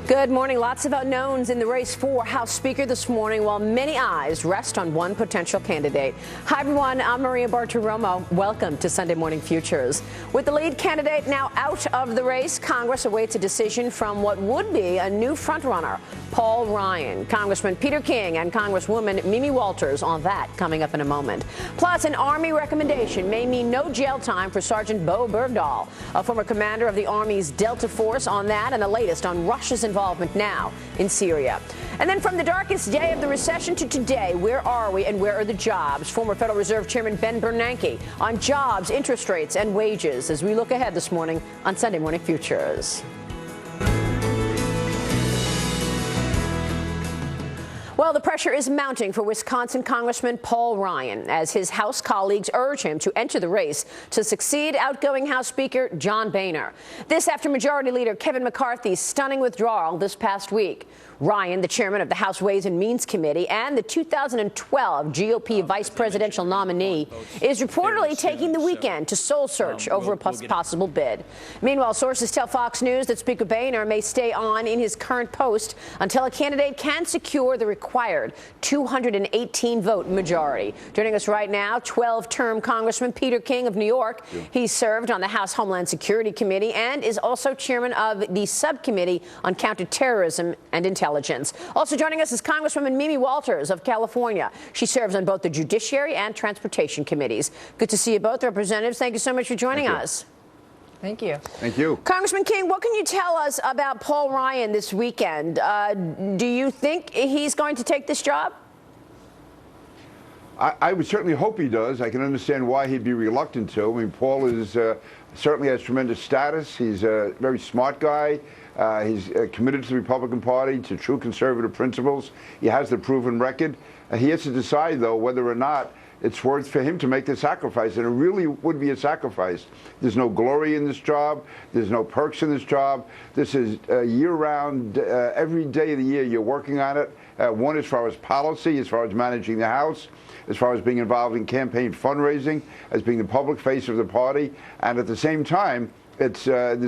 Good morning. Lots of unknowns in the race for House Speaker this morning, while many eyes rest on one potential candidate. Hi, everyone. I'm Maria Bartiromo. Welcome to Sunday Morning Futures. With the lead candidate now out of the race, Congress awaits a decision from what would be a new frontrunner, Paul Ryan. Congressman Peter King and Congresswoman Mimi Walters on that coming up in a moment. Plus, an Army recommendation may mean no jail time for Sergeant Bo Bergdahl, a former commander of the Army's Delta Force. On that and the latest on Russia's involvement now in Syria. And then from the darkest day of the recession to today, where are we and where are the jobs? Former Federal Reserve Chairman Ben Bernanke on jobs, interest rates, and wages as we look ahead this morning on Sunday Morning Futures. Well, the pressure is mounting for Wisconsin Congressman Paul Ryan as his House colleagues urge him to enter the race to succeed outgoing House Speaker John Boehner. This after Majority Leader Kevin McCarthy's stunning withdrawal this past week. Ryan, the chairman of the House Ways and Means Committee and the 2012 GOP vice presidential nominee, is reportedly taking the weekend to soul search over a possible bid. Meanwhile, sources tell Fox News that Speaker Boehner may stay on in his current post until a candidate can secure the required 218-vote majority. Joining us right now, 12-term Congressman Peter King of New York. He served on the House Homeland Security Committee and is also chairman of the Subcommittee on Counterterrorism and Intelligence. Also joining us is Congresswoman Mimi Walters of California. She serves on both the Judiciary and Transportation Committees. Good to see you both, Representatives. Thank you so much for joining us. Thank you. Thank you. Congressman King, what can you tell us about Paul Ryan this weekend? Do you think he's going to take this job? I would certainly hope he does. I can understand why he'd be reluctant to. I mean, Paul is certainly has tremendous status. He's a very smart guy. He's committed to the Republican Party, to true conservative principles. He has the proven record. He has to decide, though, whether or not it's worth for him to make the sacrifice, and it really would be a sacrifice. There's no glory in this job. There's no perks in this job. This is year-round, every day of the year you're working on it. One, as far as policy, as far as managing the House, as far as being involved in campaign fundraising, as being the public face of the party, and at the same time, there's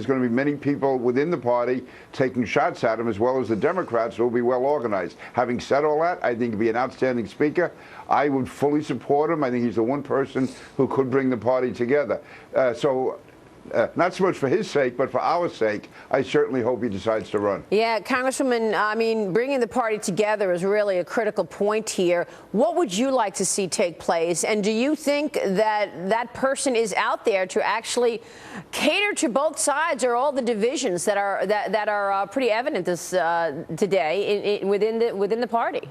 going to be many people within the party taking shots at him, as well as the Democrats who will be well organized. Having said all that, I think he'd be an outstanding speaker. I would fully support him. I think he's the one person who could bring the party together. Not so much for his sake, but for our sake, I certainly hope he decides to run. Yeah, Congresswoman, I mean, bringing the party together is really a critical point here. What would you like to see take place? And do you think that that person is out there to actually cater to both sides or all the divisions that are pretty evident this today within the party?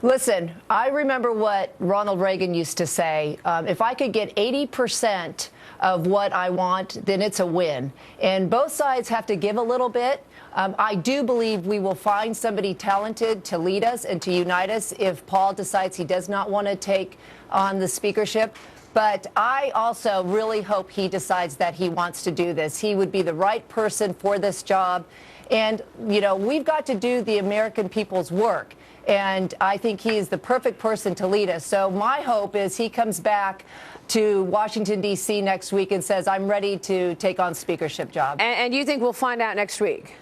Listen, I remember what Ronald Reagan used to say. If I could get 80% of what I want, then it's a win. And both sides have to give a little bit. I do believe we will find somebody talented to lead us and to unite us if Paul decides he does not want to take on the speakership. But I also really hope he decides that he wants to do this. He would be the right person for this job. And, you know, we've got to do the American people's work. And I think he is the perfect person to lead us. So my hope is he comes back to Washington, D.C. next week and says, I'm ready to take on speakership job. And you think we'll find out next week?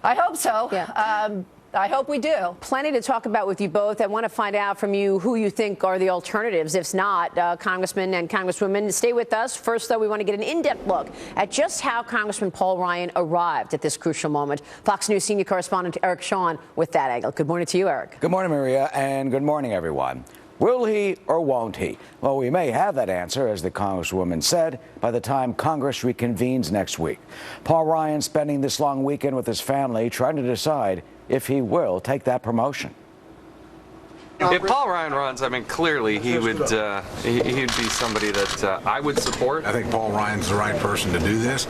I hope so. Yeah. I hope we do. Plenty to talk about with you both. I want to find out from you who you think are the alternatives. If not, Congressman and Congresswomen, stay with us. First, though, we want to get an in-depth look at just how Congressman Paul Ryan arrived at this crucial moment. Fox News senior correspondent Eric Shawn with that angle. Good morning to you, Eric. Good morning, Maria, and good morning, everyone. Will he or won't he? Well, we may have that answer, as the Congresswoman said, by the time Congress reconvenes next week. Paul Ryan spending this long weekend with his family trying to decide if he will take that promotion. If Paul Ryan runs, I mean, clearly he would be somebody that I would support. I think Paul Ryan's the right person to do this.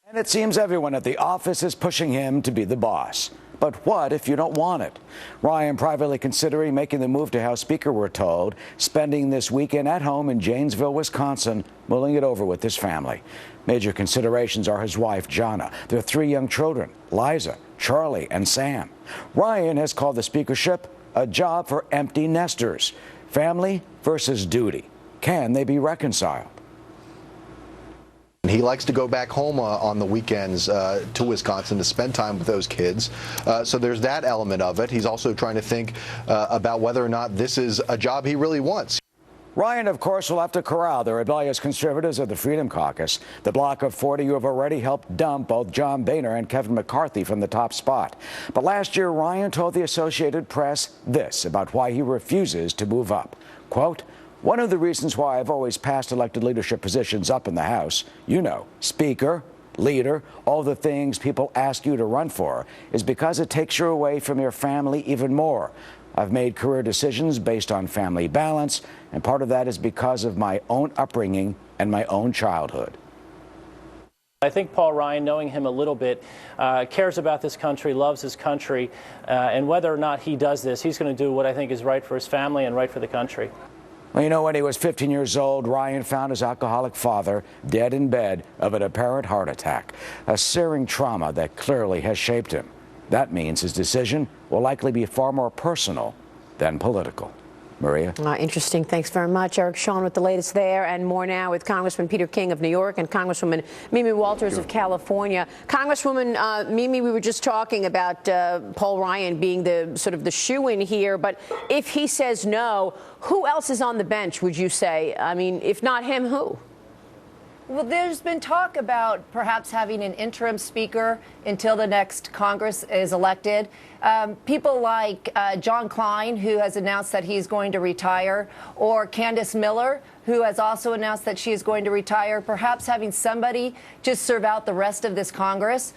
And it seems everyone at the office is pushing him to be the boss. But what if you don't want it? Ryan privately considering making the move to House Speaker, we're told, spending this weekend at home in Janesville, Wisconsin, mulling it over with his family. Major considerations are his wife, Jana, their 3 young children, Liza, Charlie, and Sam. Ryan has called the speakership a job for empty nesters. Family versus duty. Can they be reconciled? He likes to go back home on the weekends to Wisconsin to spend time with those kids. So there's that element of it. He's also trying to think about whether or not this is a job he really wants. Ryan, of course, will have to corral the rebellious conservatives of the Freedom Caucus, the bloc of 40 who have already helped dump both John Boehner and Kevin McCarthy from the top spot. But last year, Ryan told the Associated Press this about why he refuses to move up. Quote, "One of the reasons why I've always passed elected leadership positions up in the House, you know, Speaker, leader, all the things people ask you to run for, is because it takes you away from your family even more. I've made career decisions based on family balance, and part of that is because of my own upbringing and my own childhood." I think Paul Ryan, knowing him a little bit, cares about this country, loves his country, and whether or not he does this, he's going to do what I think is right for his family and right for the country. Well, you know, when he was 15 years old, Ryan found his alcoholic father dead in bed of an apparent heart attack, a searing trauma that clearly has shaped him. That means his decision will likely be far more personal than political. Maria? Interesting. Thanks very much. Eric Shawn with the latest there, and more now with Congressman Peter King of New York and Congresswoman Mimi Walters of California. Congresswoman Mimi, we were just talking about Paul Ryan being the sort of the shoo-in here, but if he says no, who else is on the bench, would you say? I mean, if not him, who? Well, there's been talk about perhaps having an interim speaker until the next Congress is elected. People like John Klein, who has announced that he's going to retire, or Candace Miller, who has also announced that she is going to retire, perhaps having somebody just serve out the rest of this Congress.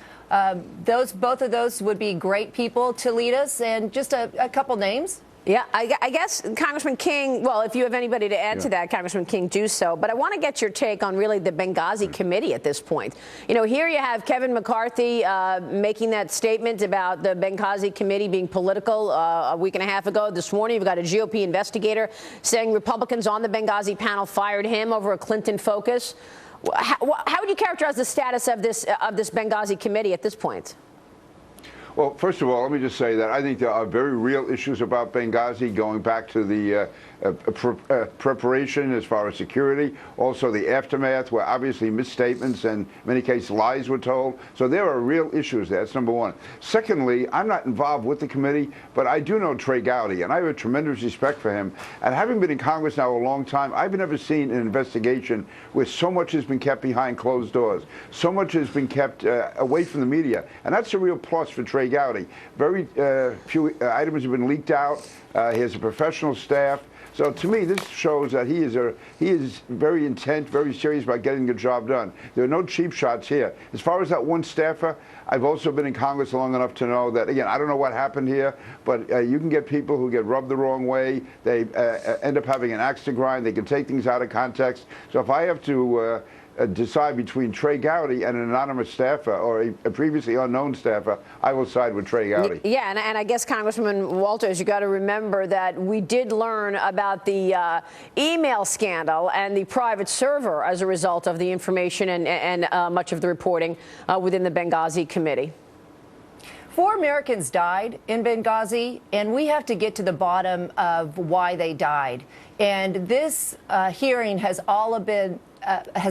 Both of those would be great people to lead us, and just a couple names. Yeah, I guess, Congressman King, well, if you have anybody to add to that, Congressman King, do so. But I want to get your take on really the Benghazi committee at this point. You know, here you have Kevin McCarthy making that statement about the Benghazi committee being political a week and a half ago. This morning, you've got a GOP investigator saying Republicans on the Benghazi panel fired him over a Clinton focus. How would you characterize the status of this Benghazi committee at this point? Well, first of all, let me just say that I think there are very real issues about Benghazi going back to the preparation as far as security, also the aftermath where obviously misstatements and in many cases lies were told. So there are real issues there. That's number one. Secondly, I'm not involved with the committee, but I do know Trey Gowdy, and I have a tremendous respect for him. And having been in Congress now a long time, I've never seen an investigation where so much has been kept behind closed doors. So much has been kept away from the media. And that's a real plus for Trey Gowdy. Very few items have been leaked out. He has a professional staff. So to me, this shows that he is very intent, very serious about getting the job done. There are no cheap shots here. As far as that one staffer, I've also been in Congress long enough to know that, again, I don't know what happened here, but you can get people who get rubbed the wrong way. They end up having an axe to grind. They can take things out of context. So if I have to decide between Trey Gowdy and an anonymous staffer or a previously unknown staffer, I will side with Trey Gowdy. Yeah, and I guess, Congressman Walters, you got to remember that we did learn about the email scandal and the private server as a result of the information and much of the reporting within the Benghazi committee. 4 Americans died in Benghazi, and we have to get to the bottom of why they died. And this hearing has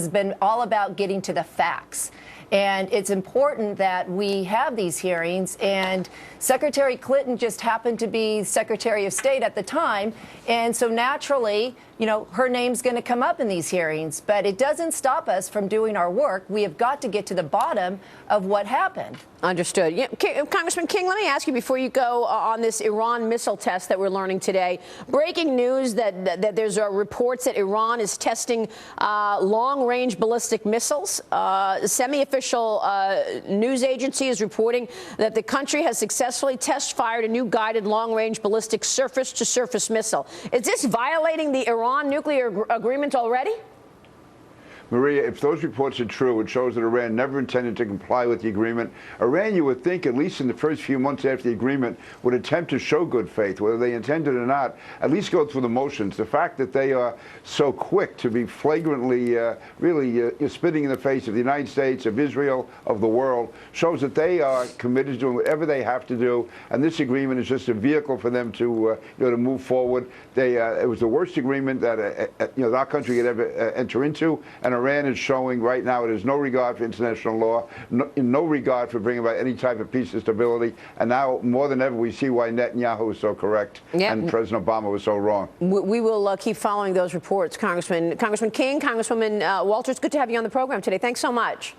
been all about getting to the facts. And it's important that we have these hearings. And Secretary Clinton just happened to be Secretary of State at the time. And so naturally, you know, her name's going to come up in these hearings. But it doesn't stop us from doing our work. We have got to get to the bottom of what happened. Understood. Yeah, Congressman King, let me ask you before you go on this Iran missile test that we're learning today. Breaking news that there's reports that Iran is testing long-range ballistic missiles. Semi-official news agency is reporting that the country has successfully test-fired a new guided long-range ballistic surface-to-surface missile. Is this violating the Iran nuclear agreement already? Maria, if those reports are true, it shows that Iran never intended to comply with the agreement. Iran, you would think, at least in the first few months after the agreement, would attempt to show good faith, whether they intended or not, at least go through the motions. The fact that they are so quick to be flagrantly, really spitting in the face of the United States, of Israel, of the world, shows that they are committed to doing whatever they have to do, and this agreement is just a vehicle for them to, to move forward. It was the worst agreement that our country could ever enter into, and and Iran is showing right now it has no regard for international law, no regard for bringing about any type of peace and stability. And now, more than ever, we see why Netanyahu was so correct and President Obama was so wrong. We will keep following those reports, Congressman King, Congresswoman Walters. Good to have you on the program today. Thanks so much.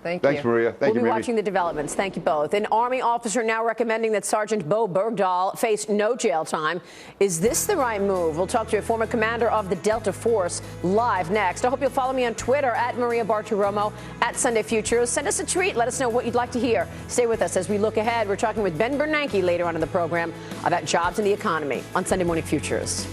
Thanks, Maria. Thank you, We'll be watching the developments. Thank you both. An Army officer now recommending that Sergeant Bo Bergdahl face no jail time. Is this the right move? We'll talk to a former commander of the Delta Force live next. I hope you'll follow me on Twitter at Maria Bartiromo, at Sunday Futures. Send us a tweet. Let us know what you'd like to hear. Stay with us as we look ahead. We're talking with Ben Bernanke later on in the program about jobs and the economy on Sunday Morning Futures.